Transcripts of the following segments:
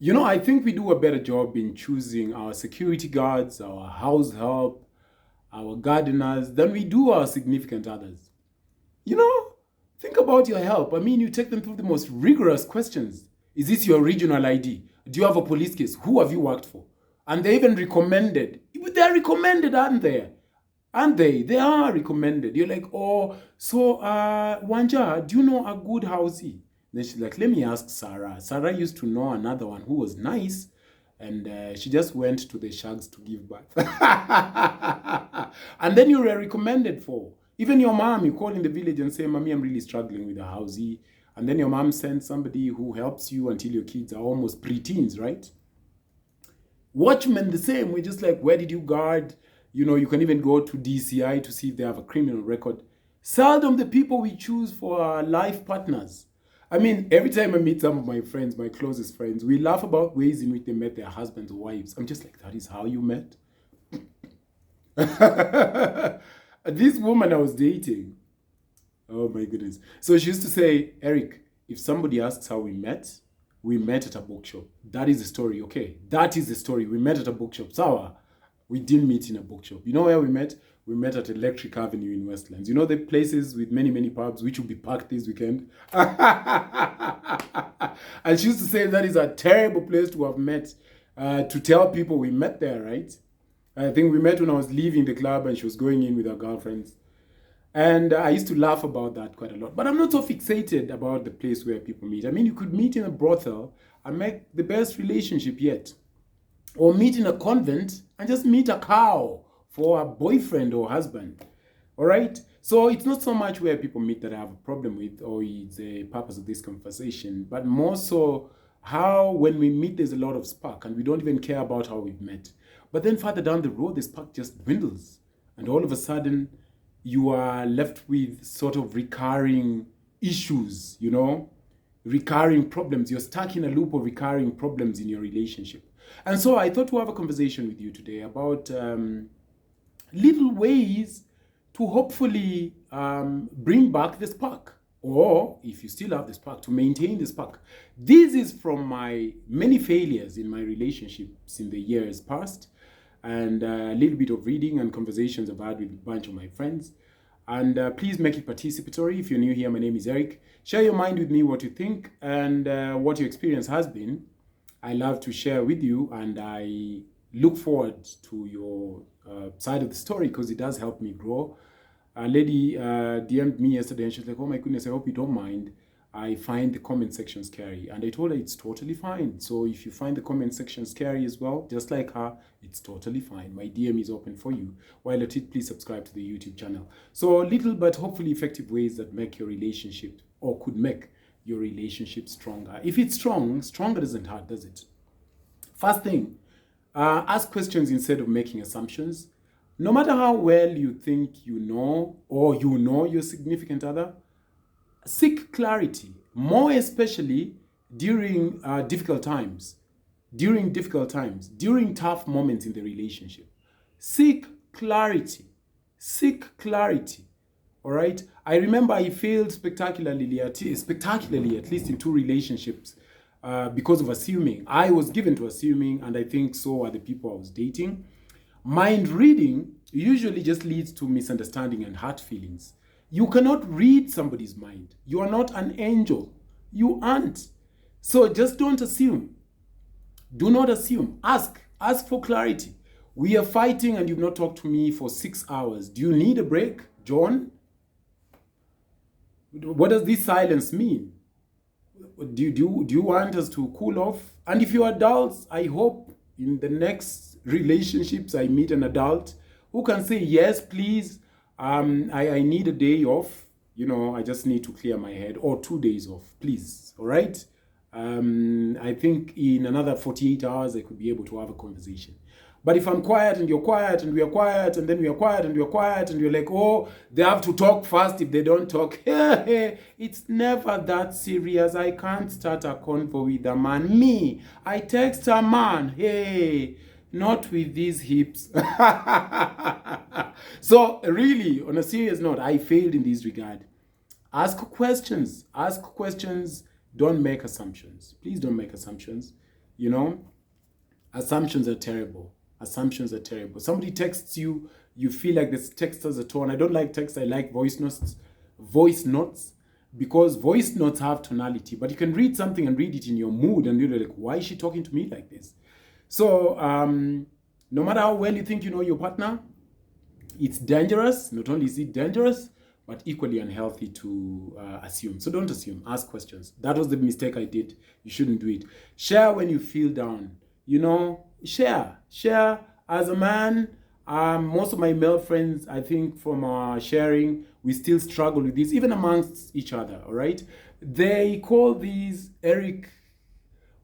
I think we do a better job in choosing our security guards, our house help, our gardeners than we do our significant others. You know, think about your help. I mean, you take them through the most rigorous questions. Is this your regional ID? Do you have a police case? Who have you worked for? And they even recommended. They're recommended, aren't they? Aren't they? They are recommended. You're like, oh, so Wanja, do you know a good housey? Then she's like, let me ask Sarah. Sarah used to know another one who was nice, and she just went to the shags to give birth. And then you were recommended for. Even your mom, you call in the village and say, Mommy, I'm really struggling with a housey. And then your mom sends somebody who helps you until your kids are almost preteens, right? Watchmen, the same. We're just like, where did you guard? You can even go to DCI to see if they have a criminal record. Seldom the people we choose for our life partners. I mean, every time I meet some of my friends, my closest friends, we laugh about ways in which they met their husbands or wives. I'm just like, that is how you met? This woman I was dating, oh my goodness. So she used to say, Eric, if somebody asks how we met at a bookshop. That is the story, okay? That is the story. We met at a bookshop. Sawa, we didn't meet in a bookshop. You know where we met? We met at Electric Avenue in Westlands. You know the places with many, many pubs which will be packed this weekend? And she used to say that is a terrible place to have met, to tell people we met there, right? I think we met when I was leaving the club and she was going in with her girlfriends. And I used to laugh about that quite a lot. But I'm not so fixated about the place where people meet. I mean, you could meet in a brothel and make the best relationship yet. Or meet in a convent and just meet a cow for a boyfriend or husband. All right? So it's not so much where people meet that I have a problem with, or it's the purpose of this conversation, but more so how when we meet, there's a lot of spark and we don't even care about how we've met. But then further down the road, the spark just dwindles. And all of a sudden, you are left with sort of recurring issues, recurring problems. You're stuck in a loop of recurring problems in your relationship. And so I thought to have a conversation with you today about little ways to hopefully bring back the spark. Or, if you still have the spark, to maintain the spark. This is from my many failures in my relationships in the years past, and a little bit of reading and conversations I've had with a bunch of my friends. And please make it participatory. If you're new here, my name is Eric. Share your mind with me, what you think, and what your experience has been. I love to share with you, and I look forward to your side of the story because it does help me grow. A lady DM'd me yesterday and she's like, oh my goodness, I hope you don't mind. I find the comment section scary. And I told her it's totally fine. So if you find the comment section scary as well, just like her, it's totally fine. My DM is open for you. While at it, please subscribe to the YouTube channel. So little but hopefully effective ways that make your relationship or could make your relationship stronger. If it's strong, stronger doesn't hurt, does it? First thing, ask questions instead of making assumptions. No matter how well you think you know or you know your significant other, seek clarity, more especially during difficult times, during tough moments in the relationship. Seek clarity. All right? I remember I failed spectacularly, at least in 2 relationships because of assuming. I was given to assuming, and I think so are the people I was dating. Mind reading usually just leads to misunderstanding and hurt feelings. You cannot read somebody's mind. You are not an angel. You aren't. So just don't assume. Do not assume. Ask for clarity. We are fighting and you've not talked to me for 6 hours. Do you need a break, John? What does this silence mean? Do you want us to cool off? And if you're adults, I hope in the next relationships I meet an adult who can say, yes, please, I need a day off. I just need to clear my head, or 2 days off, please. All right? I think in another 48 hours, I could be able to have a conversation. But if I'm quiet and you're quiet and we are quiet and then we are quiet and you're quiet and you're like, oh, they have to talk fast if they don't talk. It's never that serious. I can't start a convo with a man. Me, I text a man. Hey, not with these hips. So really, on a serious note, I failed in this regard. Ask questions. Don't make assumptions. Please don't make assumptions. you know, assumptions are terrible. Assumptions are terrible. Somebody texts you, you feel like this text has a tone. I don't like text, I like voice notes. Voice notes, because voice notes have tonality, but you can read something and read it in your mood, and you're like, why is she talking to me like this? So, no matter how well you think you know your partner, it's dangerous. Not only is it dangerous, but equally unhealthy to assume. So don't assume, ask questions. That was the mistake I did. You shouldn't do it. Share when you feel down. You know, share. As a man, most of my male friends, I think from sharing, we still struggle with this, even amongst each other, all right? They call these Eric,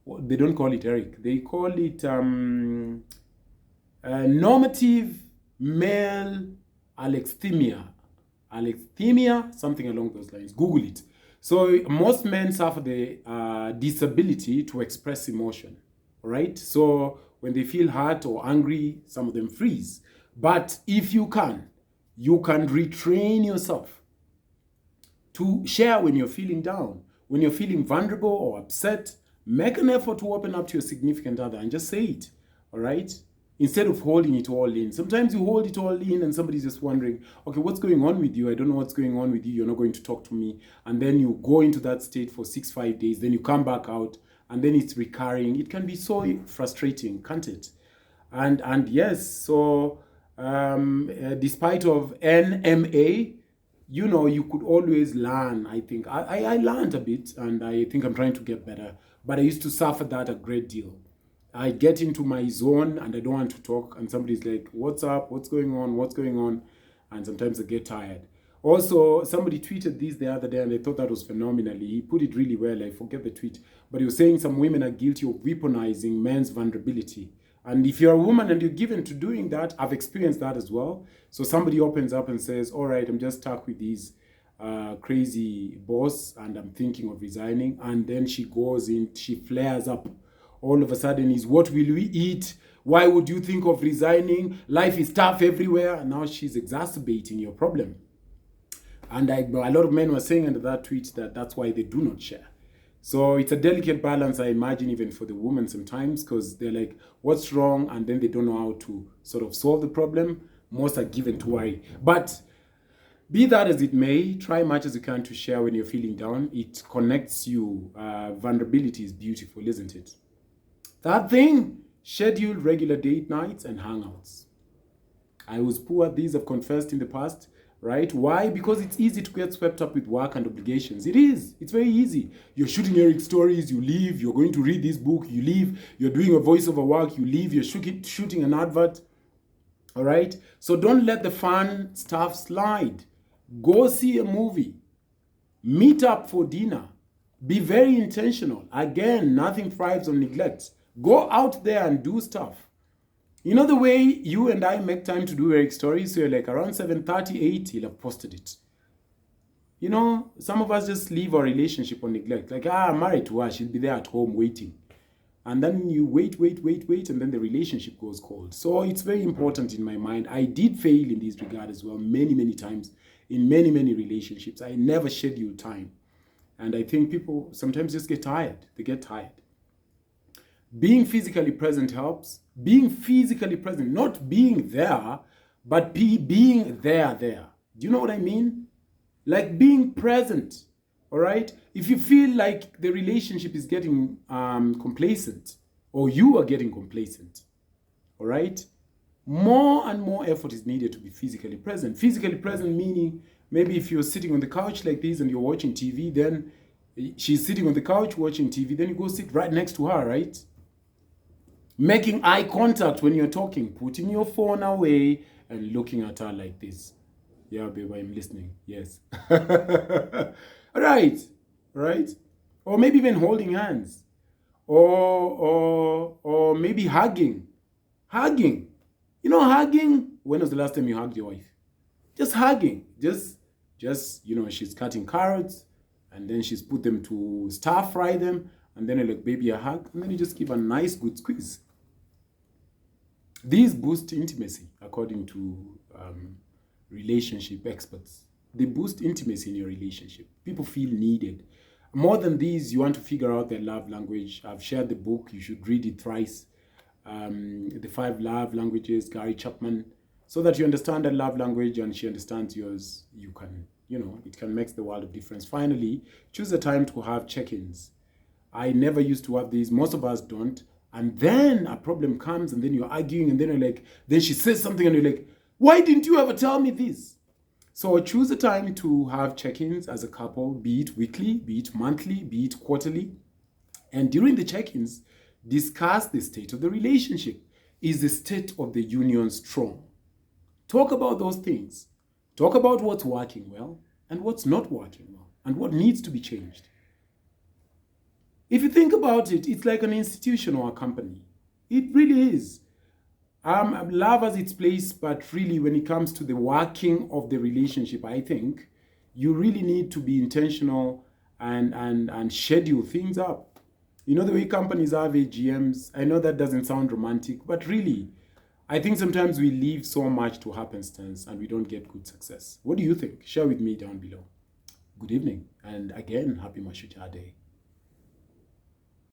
well, they don't call it Eric, they call it normative male alexithymia. Alexithymia, something along those lines. Google it. So most men suffer the disability to express emotion, right? So when they feel hurt or angry, some of them freeze. But if you can retrain yourself to share when you're feeling down, when you're feeling vulnerable or upset. Make an effort to open up to your significant other and just say it, all right? Instead of holding it all in. Sometimes you hold it all in and somebody's just wondering, okay, what's going on with you? I don't know what's going on with you. You're not going to talk to me. And then you go into that state for 6-5 days. Then you come back out and then it's recurring. It can be so frustrating, can't it? And yes, so despite of NMA, you know, you could always learn. I think I learned a bit, and I think I'm trying to get better. But I used to suffer that a great deal. I get into my zone and I don't want to talk, and somebody's like, what's up? What's going on? What's going on? And sometimes I get tired. Also, somebody tweeted this the other day, and I thought that was phenomenally. He put it really well. I forget the tweet. But he was saying some women are guilty of weaponizing men's vulnerability. And if you're a woman and you're given to doing that, I've experienced that as well. So somebody opens up and says, all right, I'm just stuck with these crazy boss and I'm thinking of resigning. And then she goes in, she flares up. All of a sudden is, what will we eat? Why would you think of resigning? Life is tough everywhere. And now she's exacerbating your problem. And a lot of men were saying under that tweet that that's why they do not share. So it's a delicate balance, I imagine, even for the women sometimes, because they're like, what's wrong? And then they don't know how to sort of solve the problem. Most are given to worry. But be that as it may, try much as you can to share when you're feeling down. It connects you. Vulnerability is beautiful, isn't it? Third thing, schedule regular date nights and hangouts. I was poor at these, I've confessed in the past. Right? Why? Because it's easy to get swept up with work and obligations. It is. It's very easy. You're shooting Eric stories, you leave. You're going to read this book, you leave. You're doing a voiceover work, you leave. You're shooting an advert. All right? So don't let the fun stuff slide. Go see a movie. Meet up for dinner. Be very intentional. Again, nothing thrives on neglect. Go out there and do stuff. You know the way you and I make time to do Eric stories? So you're like around 7:30, 8, he'll have posted it. You know, some of us just leave our relationship on neglect. Like, I'm married to her, she'll be there at home waiting. And then you wait, and then the relationship goes cold. So it's very important in my mind. I did fail in this regard as well many times. In many relationships, I never scheduled time. And I think people sometimes just get tired. They get tired. Being physically present helps. Being physically present, not being there, but being there. Do you know what I mean? Like being present, all right? If you feel like the relationship is getting complacent, or you are getting complacent, all right? More and more effort is needed to be physically present. Physically present meaning maybe if you're sitting on the couch like this and you're watching TV, then she's sitting on the couch watching TV, then you go sit right next to her, right? Making eye contact when you're talking, putting your phone away and looking at her like this. Yeah, babe, I'm listening. Yes. Right. Or maybe even holding hands. Or maybe hugging. Hugging. You know, hugging. When was the last time you hugged your wife? Just hugging. Just you know, she's cutting carrots and then she's put them to stir fry them. And then you're like, baby, a hug. And then you just give a nice, good squeeze. These boost intimacy, according to relationship experts. They boost intimacy in your relationship. People feel needed. More than these, you want to figure out their love language. I've shared the book. You should read it thrice. The 5 Love Languages, Gary Chapman, so that you understand that love language and she understands yours. You can, it can make the world of difference. Finally, choose a time to have check-ins. I never used to have these. Most of us don't. And then a problem comes and then you're arguing and then you're like, then she says something and you're like, why didn't you ever tell me this? So choose a time to have check-ins as a couple, be it weekly, be it monthly, be it quarterly. And during the check-ins, discuss the state of the relationship. Is the state of the union strong? Talk about those things. Talk about what's working well and what's not working well and what needs to be changed. If you think about it, it's like an institution or a company. It really is. Love has its place, but really when it comes to the working of the relationship, I think you really need to be intentional and schedule things up. You know the way companies have AGMs, I know that doesn't sound romantic, but really, I think sometimes we leave so much to happenstance and we don't get good success. What do you think? Share with me down below. Good evening, and again, happy Mashujaa Day.